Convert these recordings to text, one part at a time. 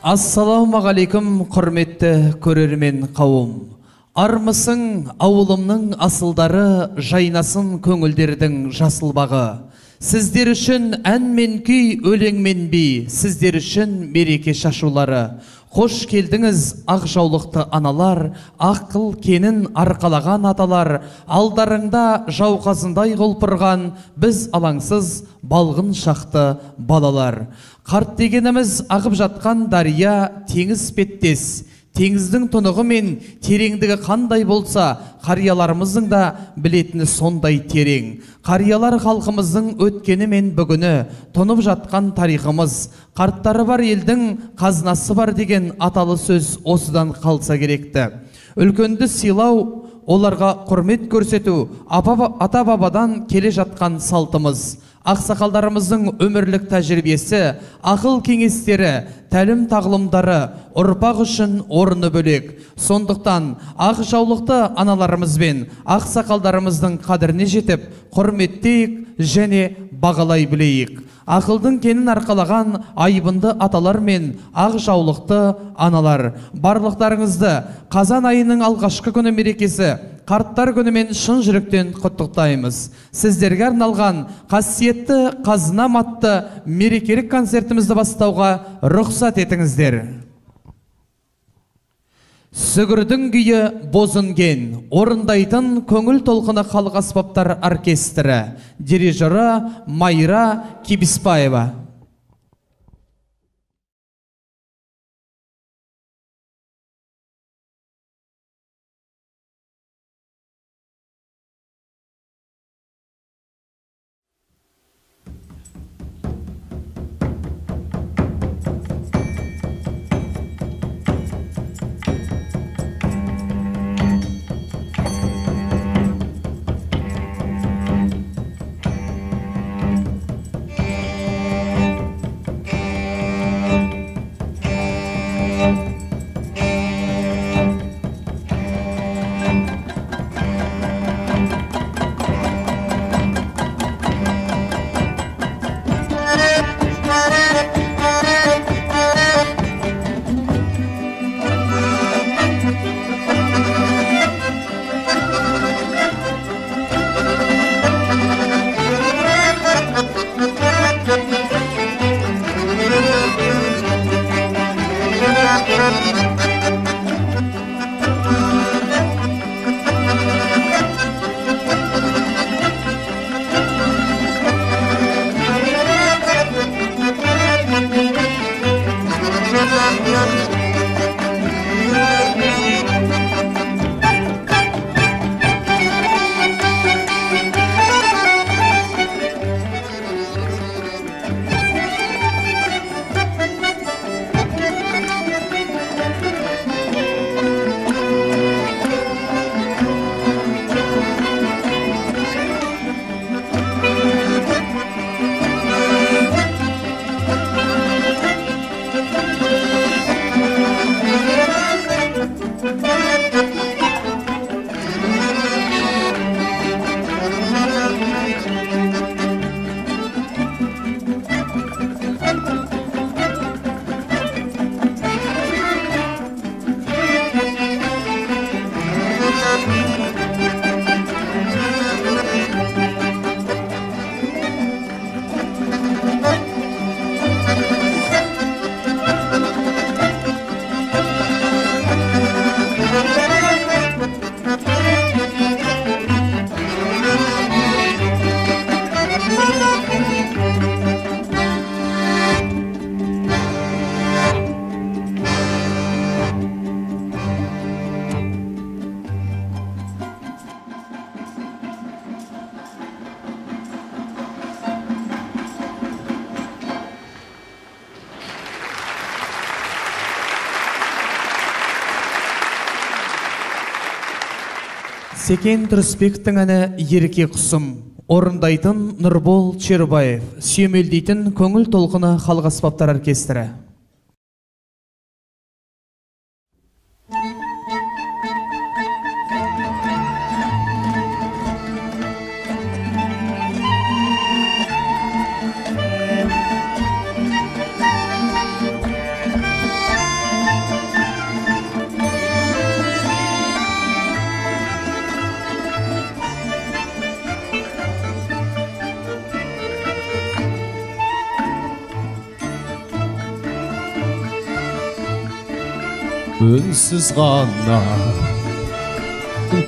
Ассалаумағалейкум, құрметті көрермен қауым. Армысың ауылымның асылдары, жайнасын көңілдердің жасыл бағы. Сіздер үшін ән мен күй, өлең мен би, сіздер үшін мереке шашулары. Қош келдіңіз ақ жаулықты аналар, ақыл кенін арқалаған аталар, алдарыңда жауқазындай құлпырған, біз алаңсыз балғын шақты балалар. Қарт дегеніміз ағып жатқан дария, теңіз беттес. Теңіздің тұнығы мен тереңдігі қандай болса, қарияларымыздың да білетіні сондай терең. Қариялар халқымыздың өткені мен бүгіні, тұнып жатқан тарихымыз, қарттары бар елдің қазынасы бар деген аталы сөз осыдан қалса керекті. Үлкенді сыйлау, оларға құрмет көрсету, ата-бабадан келе жатқан салтымыз. Ақсақалдарымыздың өмірлік тәжірибесі, ақыл кеңестері, тәлім тағылымдары ұрпақ үшін орны бөлек. Сондықтан ақ жаулықты аналарымыз бен ақсақалдарымыздың қадіріне жетіп, құрметтейік және бағалай білейік. Ақылдың кенін арқалаған айбынды аталар мен ақ жаулықты аналар, барлықтарыңызды қазан айының алғашқы күні мерекесі қарттар күнімен шын жүректен құттықтаймыз. Сіздерге арналған қасиетті қазынам атты мерекелік концертімізді бастауға рұқсат етіңіздер. Сүгірдің күйі бозынген, орындайтын көңіл толқыны халық аспаптар оркестрі, дирижері Майра Кибиспаева. Секен Тұрысбектің әні ерке құсым, орындайтын Нұрбол Чербаев, сүйемелдейтін көңіл толқыны халық аспаптар оркестрі. үнсіз ғана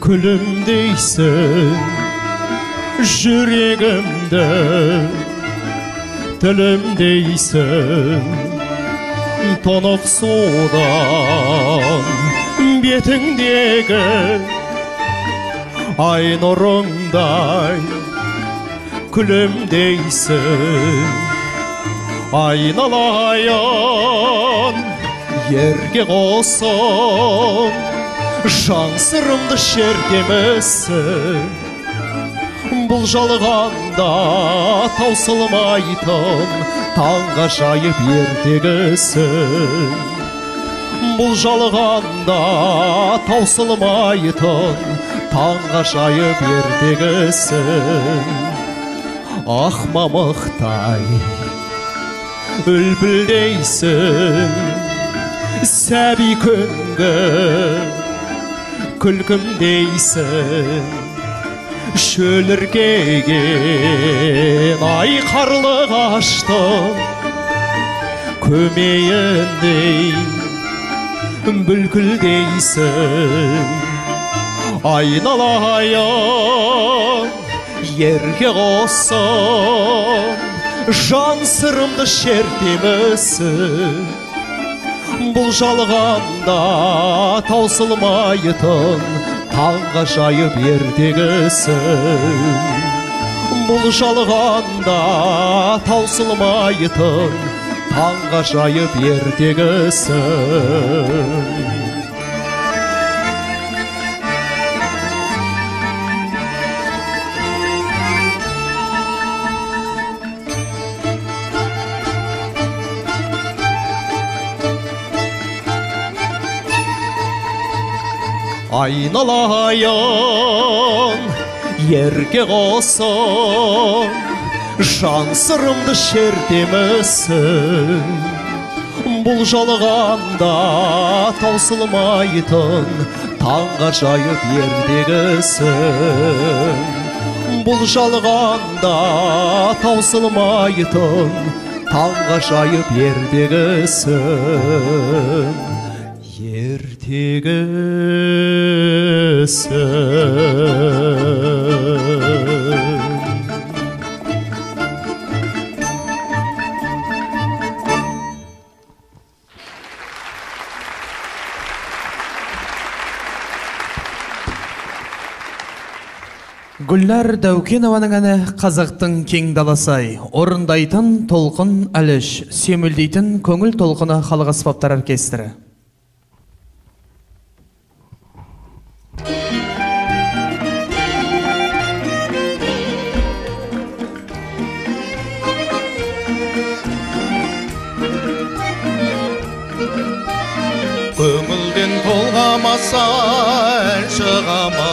күлімдейсің жүрегімді тілімдейсің тұнық судан бетіңдегі ай нұрыңдай күлімдейсің айналайын ерге қосып жан сырымды шертемісің бұл жалғанда таусылмайтын таңға жайып ертегісің бұл жалғанда таусылмайтын таңға жайып ертегісің ақ мамықтай үлпілдейсің сәби күнгі күлкімдейсің шөліркеген ай қарлы ғаштың көмейіндей бүлкілдейсің айналайын ерге қосып жан сырымды шертемісің бұл жалғанда таусылмайтын таңға жайып ертегісің бұл жалғанда таусылмайтын таңға жайып ертегісің айналайын ерге қосып жан сырымды шертемісің бұл жалғанда таусылмайтын таңға жайып ертегісің бұл жалғанда таусылмайтын таңға жайып ертегісің Гүлнар Дәукенованың әні қазақтың кең даласай, орындайтын толқын әліш, семілдейтін көңіл толқыны халық аспаптар оркестрі. Көңілден толғамаса ән шығама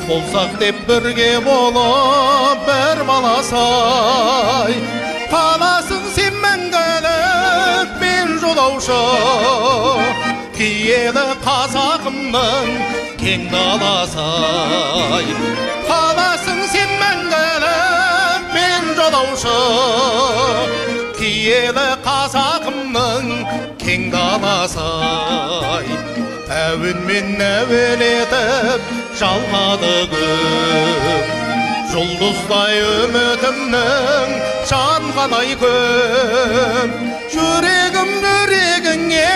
болсақ деп бірге болып бір баласай қаласың сен мәңгілік мен жолаушы киелі қазағымның кең даласай қаласың сен мәңгілік мен жолаушы киелі қазағымның кең даласай әуенмен әуелетіп жалғады көп жұлдыздай үмітімнің жанғандай көп жүрегім жүрегіңе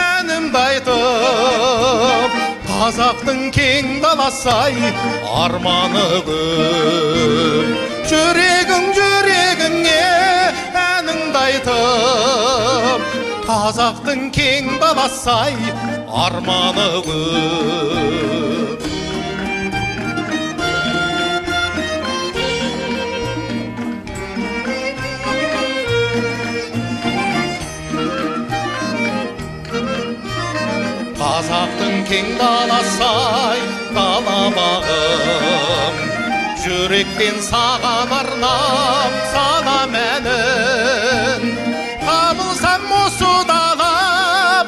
әнімді айтып қазақтың кең даласай арманы көп жүрегім жүрегіңе әнімді айтып қазақтың кең даласай арманы көп қазақтың кең даласай қаламағым жүректен саған арнап салам әнін табылсам осы дала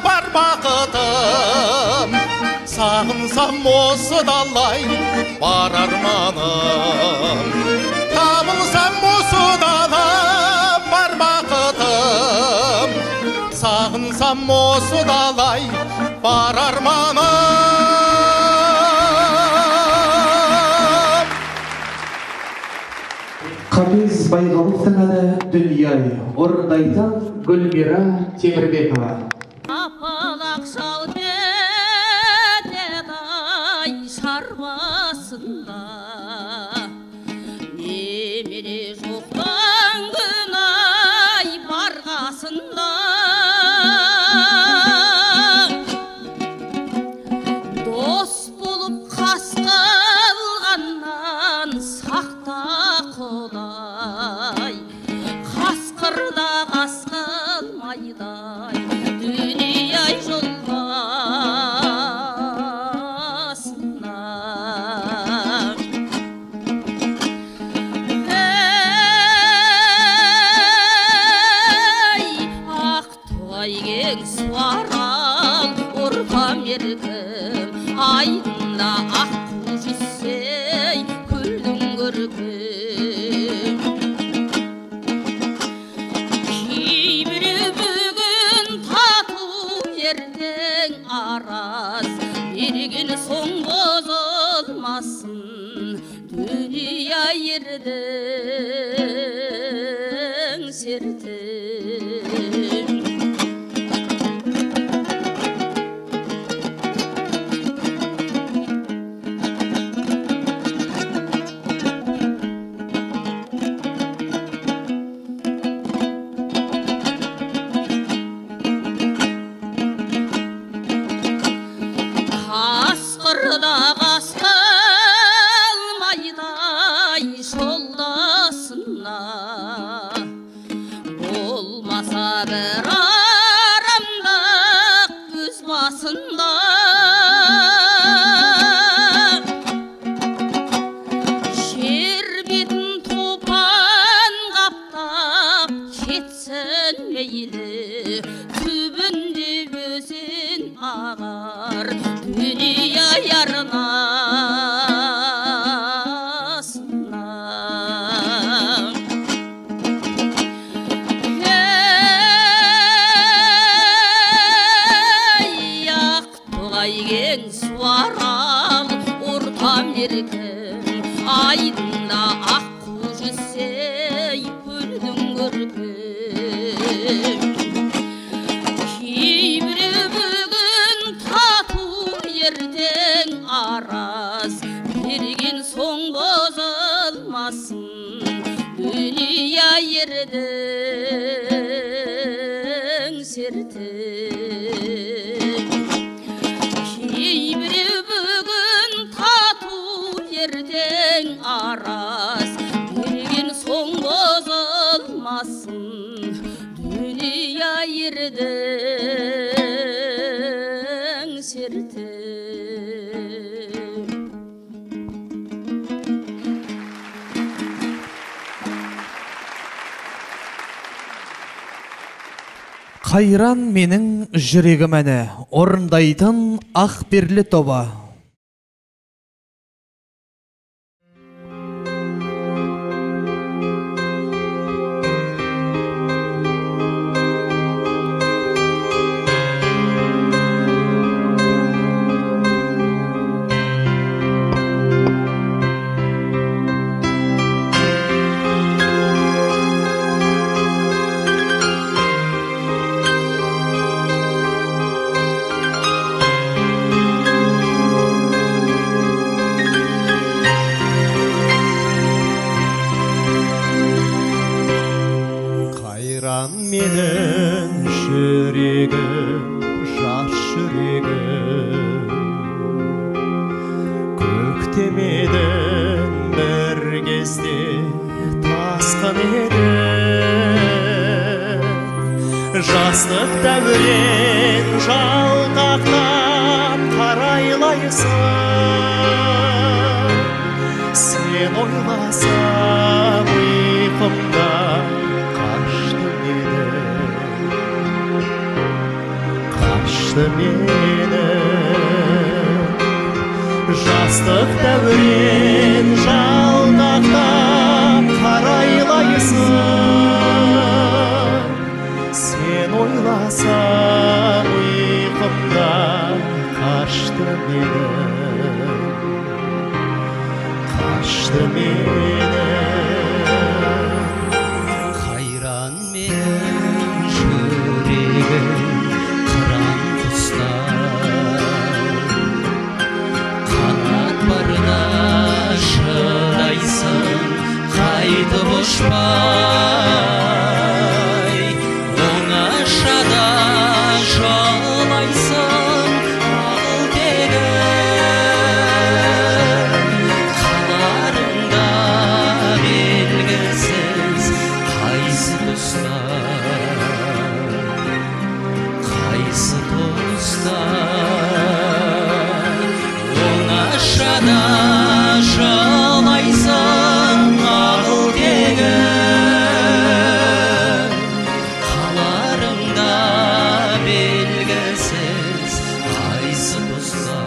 бар бақытым сағынсам осы далай бар арманым табылсам осы дала бар бақытым сағынсам табылсам осыдалай бар арманым. Қабез Байғаловтың әні «Дүнияй» орындайтын Гүлмира Темірбекова. Апалақ шал бетедай шарбасында немере жоқтан күнай барғасында дос болып қас қылғаннан сақта құдай қасқырда қас қылмайдай дүнияй жолбасына ей ақ туай кең суарал ұрпам еркім айдында ақ қу жүзсей күлдің көркім кейбірі бүгін тату ертең араз берген соң бозылмасын дүния ердің серті қасқырда қас қылмайдай жолдасына болмаса бір арамдық өз басында жер бетін топан қаптап кетсін мейлі түбінде өзен ағар дүния ярнасына ей ақ туғай кең суарал ортам еркім айдында ақ қу жүзсей көрдің көркім кейбірі бүгін тату ертең араз берген соң бозылмасын дүния ердің серті кейбірі бүгін тату ертең араз берген соң бозылмасын дүния ердің серті Қайран менің жүрегім әні орындайтын Ақберлі тобы. Менің жүрегім, жас жүрегім, көктемедің бір кезде тасқын еді. Жастық дәурен жалтақтап қарайлайсың, сен ойласам ұйқымда мені жастық дәурен жалтақтап қарайлайсың, сен ойласаң айтып ұшпай оңашада жолайсың ағыл тегін қаларыңда белгісіз қайсы тұста оңашада жолайсың ағыл тегін қаларыңда белгісіз қайсы тұста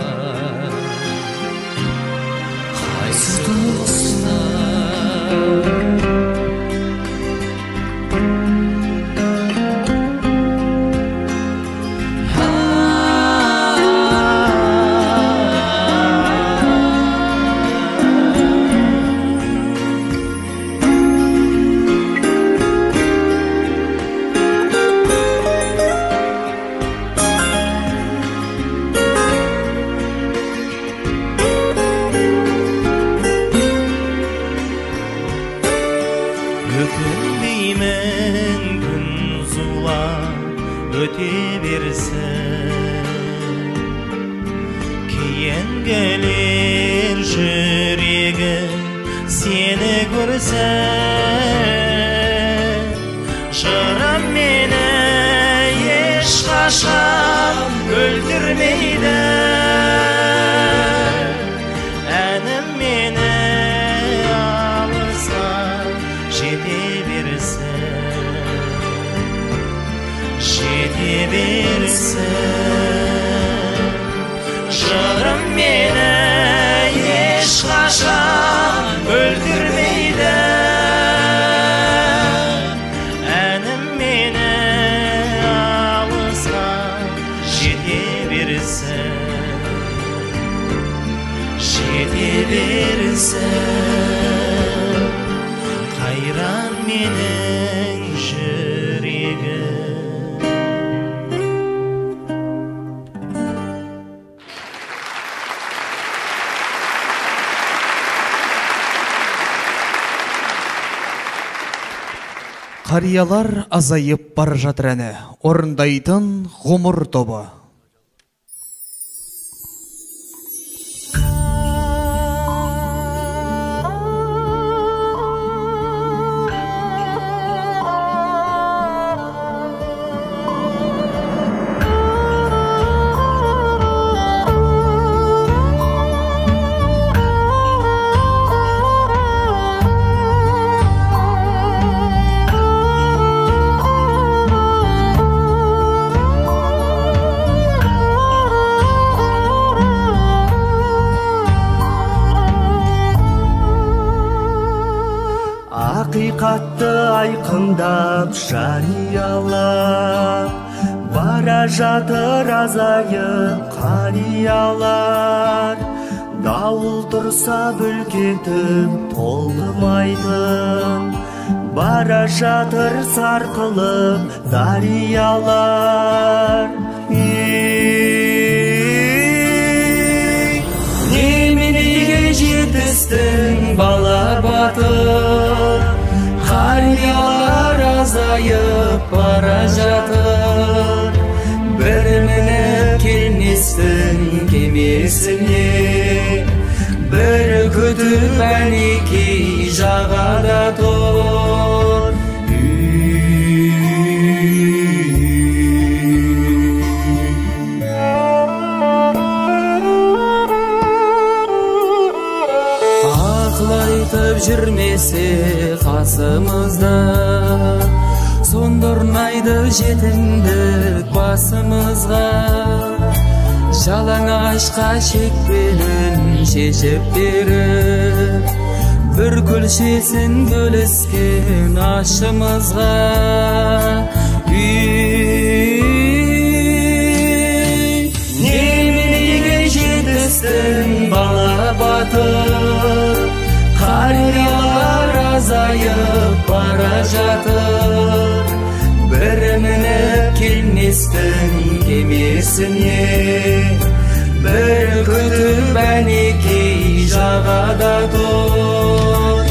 Өкінбеймін күн зулап өте берсін, кейін келер жүрегі сені көрсін. Жырым мені ешқашан өлтірмейді, әнім мені жете берсін. Жырым мені ешқашан өлтірмейді, әнім мені алысқа жете берсін. Қайран менің жүрегім. Қариялар азайып бара жатыр әні, орындайтын ғұмыр тобы. Ақиқатты айқындап жариялап бара жатыр азайып қариялар. Дауыл тұрса бүлкетіп толқымайтын бара жатыр сарқылып дариялар. Неменеге жетістің бала батыр, қариялар азайып бара жатыр. Бір мініп келместің кемесіне, бір күтіп әнекей жағада тұр. Ақыл жүрмесе қасымызда, сондырнайды жетімдік басымызға. Жалаң ашқа шекпенін шешіп беріп, бір күлшесін бөліскен ашымызға. Неменеге жетістің бала батыр, қариялар азайып бара жатыр. Бір мініп келместің кемесіне, бір күтіп әнекей жағада тұр.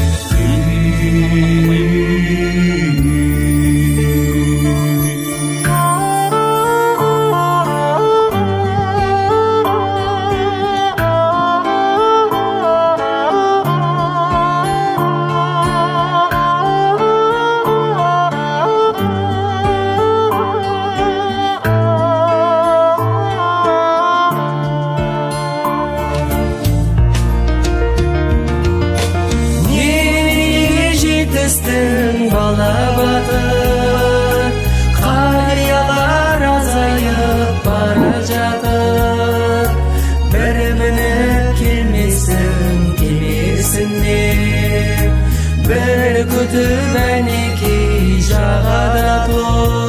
күтіп әнекей жағада тұр.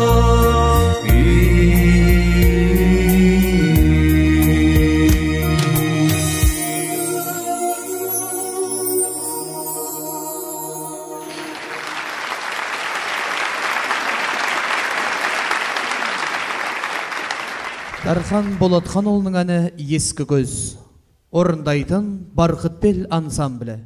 Дархан Болатханұлының әні «Ескі көз». Орындайтын Барқытбел ансамблі.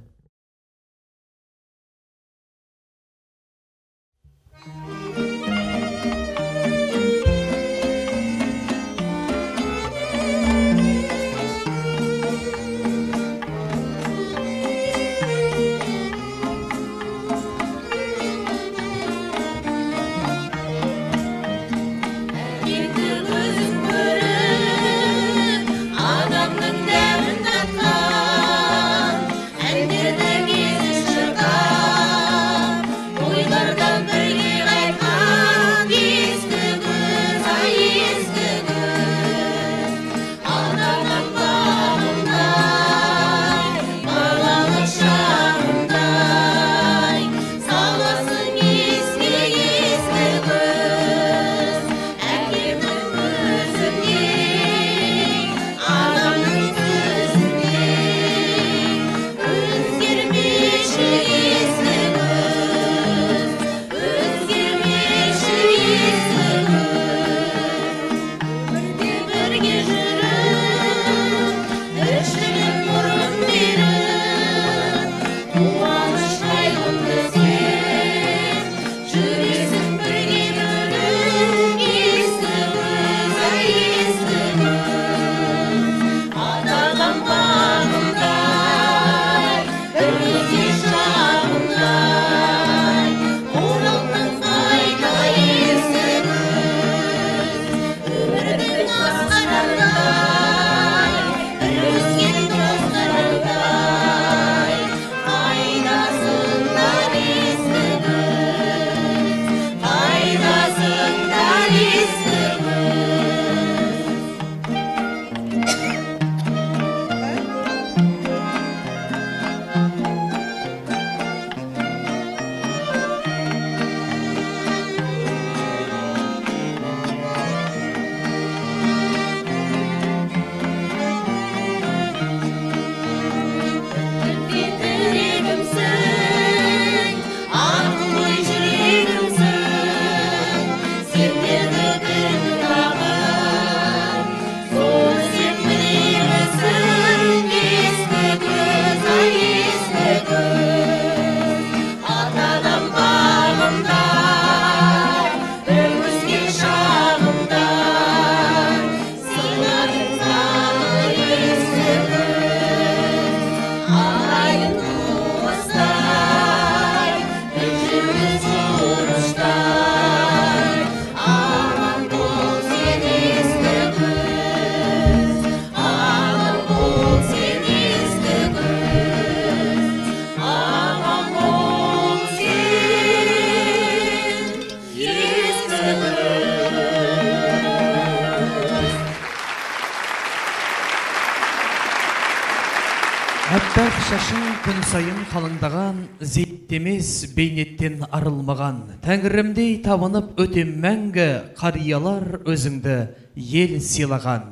Әппақ шашын күн сайын қалыңдаған, зейттемес бейнеттен арылмаған. Тәңірімдей табынып өтем мәңгі, қариялар өзіңді ел сыйлаған.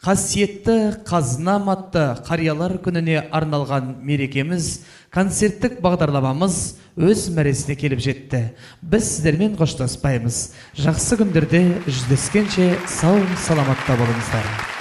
Қасиетті қазынам атты қариялар күніне арналған мерекеміз, концерттік бағдарламамыз өз мәресіне келіп жетті. Біз сіздермен қоштаспаймыз. Жақсы күндерде жүздескенше сау саламатта болыңыздар.